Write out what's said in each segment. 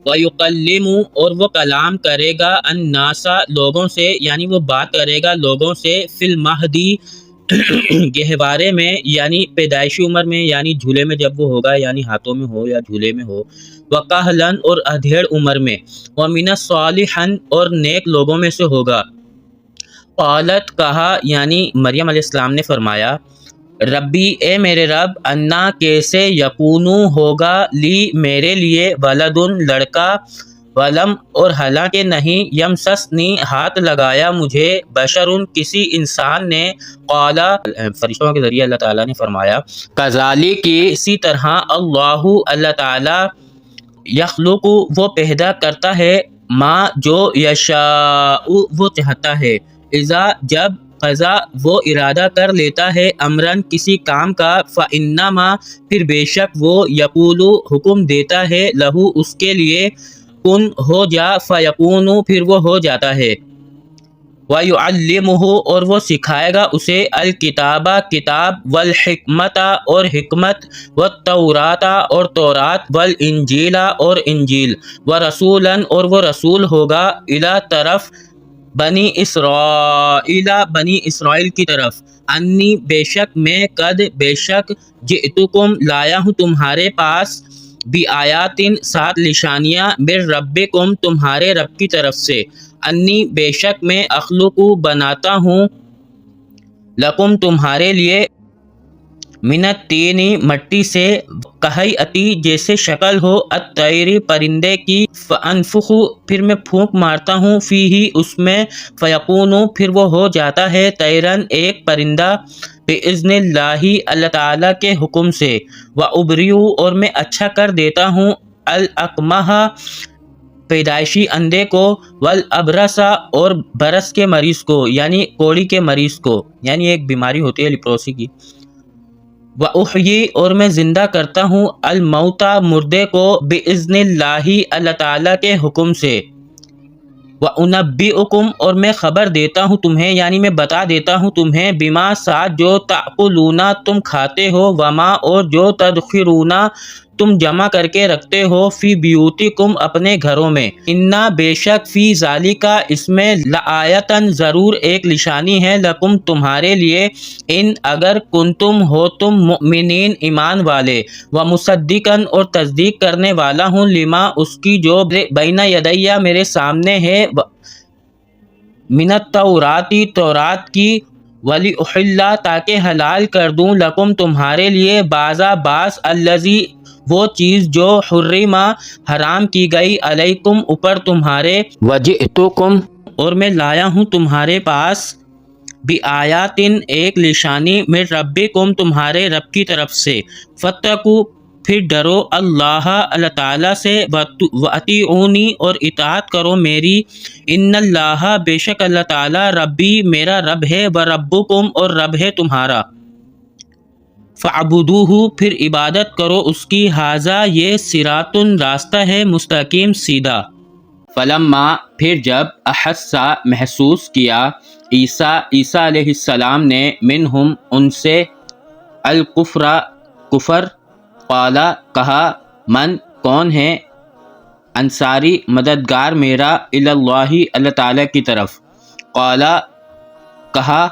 وَيُكَلِّمُ اور وہ کلام کرے گا الناس لوگوں سے، یعنی وہ بات کرے گا لوگوں سے فی المہدی گہوارے میں، یعنی پیدائشی عمر میں، یعنی جھولے میں جب وہ ہوگا، یعنی ہاتھوں میں ہو یا جھولے میں ہو، وَقَہْلًا اور ادھیڑ عمر میں، وَمِنَ الصَّالِحِينَ اور نیک لوگوں میں سے ہوگا۔ قالت کہا، یعنی مریم علیہ السلام نے فرمایا، ربی اے میرے رب، انا کیسے یکونو ہوگا لی میرے لیے ولدن لڑکا، ولم اور حالانکہ نہیں، یمسسنی ہاتھ لگایا مجھے، بشرن کسی انسان نے، قالا فرشتوں کے ذریعے اللہ تعالیٰ نے فرمایا، کذالک اسی طرح، اللہ اللہ تعالیٰ، یخلق وہ پیدا کرتا ہے، ما جو یشاء وہ چاہتا ہے، اذا جب قضا وہ ارادہ کر لیتا ہے، امرن کسی کام کا، فانما پھر بے شک وہ، یقول حکم دیتا ہے، لہو اس کے لیے، کن ہو جا، فیکون پھر وہ ہو جاتا ہے، وَيُعَلِّمُهُ اور وہ سکھائے گا اسے، الکتاب کتاب، والحکمت اور حکمت، والتورات اور تورات، والانجیل اور انجیل، ورسولا اور وہ رسول ہوگا، الی طرف بنی اسرائیل بنی اسرائیل کی طرف، انی بے شک میں، قد بے شک، جئتکم لایا ہوں تمہارے پاس، بآیاتن سات نشانیاں، من ربکم تمہارے رب کی طرف سے، انی بے شک میں، اخلق بناتا ہوں، لکم تمہارے لیے، من الطین مٹی سے، کہیئتی جیسے شکل ہو، الطیر پرندے کی، فانفخ پھر میں پھونک مارتا ہوں، فیہ اس میں، فیکون پھر وہ ہو جاتا ہے، طیرن ایک پرندہ، باذن اللہ اللہ تعالیٰ کے حکم سے، وابرئ اور میں اچھا کر دیتا ہوں، الاکمہ پیدائشی اندھے کو، والابرص اور برس کے مریض کو، یعنی کوڑی کے مریض کو، یعنی ایک بیماری ہوتی ہے لیپروسی کی، وَأُحْيِي اور میں زندہ کرتا ہوں، الموتى مردے کو، بِإِذْنِ اللَّهِ اللہ تعالیٰ کے حکم سے، وَأُنَبِّئُكُمْ اور میں خبر دیتا ہوں تمہیں، یعنی میں بتا دیتا ہوں تمہیں، بِمَا ساتھ جو، تَأْكُلُونَ تم کھاتے ہو، وَمَا اور جو، تَدْخِرُونَ تم جمع کر کے رکھتے ہو، فی بیوتکم اپنے گھروں میں، انا بے شک، فی ذالک اس میں، لآیتن ضرور ایک نشانی ہے، لکم تمہارے لیے، ان اگر کنتم ہو تم، مؤمنین ایمان والے، ومصدقن اور تصدیق کرنے والا ہوں، لما اس کی جو، بین یدیہ میرے سامنے ہے، من التوراۃ تورات کی، وَلِأُحِلَّ تاکہ حلال کر دوں، لکم تمہارے لیے، بعض الذی وہ چیز جو، حرما حرام کی گئی، علیکم اوپر تمہارے، وجئتکم اور میں لایا ہوں تمہارے پاس، بآیاتن ایک نشانی، من ربکم تمہارے رب کی طرف سے، فاتقوا پھر ڈرو، اللہ اللہ تعالیٰ سے، وَأَطِیعُونِی اور اطاعت کرو میری، ان اللہ بے شک اللہ تعالیٰ، ربی میرا رب ہے، وَرَبُّکُم اور رب ہے تمہارا، فَاعْبُدُوهُ پھر عبادت کرو اس کی، ھذا یہ، صراط راستہ ہے، مستقیم سیدھا، فلما پھر جب، احس محسوس کیا، عیسیٰ علیہ السلام نے، منہم ان سے، الکفر کفر، قالا کہا، من کون ہے، انصاری مددگار میرا، اللہ اللہ تعالیٰ کی طرف، قالا کہا،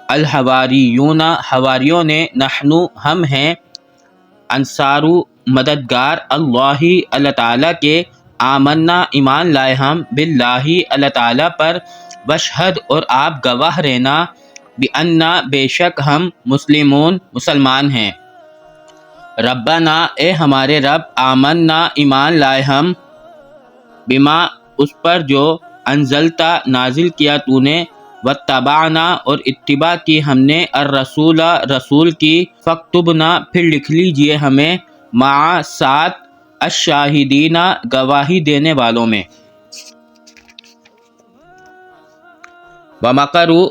الحواریون حواریوں نے، نحن ہم ہیں، انصار مددگار، اللہ اللہ تعالیٰ کے، آمنا ایمان لائے ہم، باللہ اللہ تعالیٰ پر، واشہد اور آپ گواہ رہنا، بأننا بے شک ہم، مسلمون مسلمان ہیں، ربنا اے ہمارے رب، آمنا ایمان لائے ہم، بما اس پر جو، انزلتا نازل کیا تو نے، واتبعنا اور اتباع کی ہم نے، الرسول رسول کی، فاکتبنا پھر لکھ لیجئے ہمیں، مع ساتھ، الشاہدین گواہی دینے والوں میں، ومکروا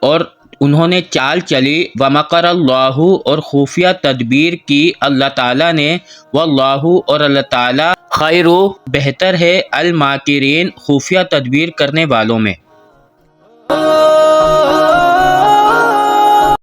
اور انہوں نے چال چلی، ومکر اللہ اور خفیہ تدبیر کی اللہ تعالیٰ نے، واللہ اور اللہ تعالیٰ، خیر بہتر ہے، الماکرین خفیہ تدبیر کرنے والوں میں۔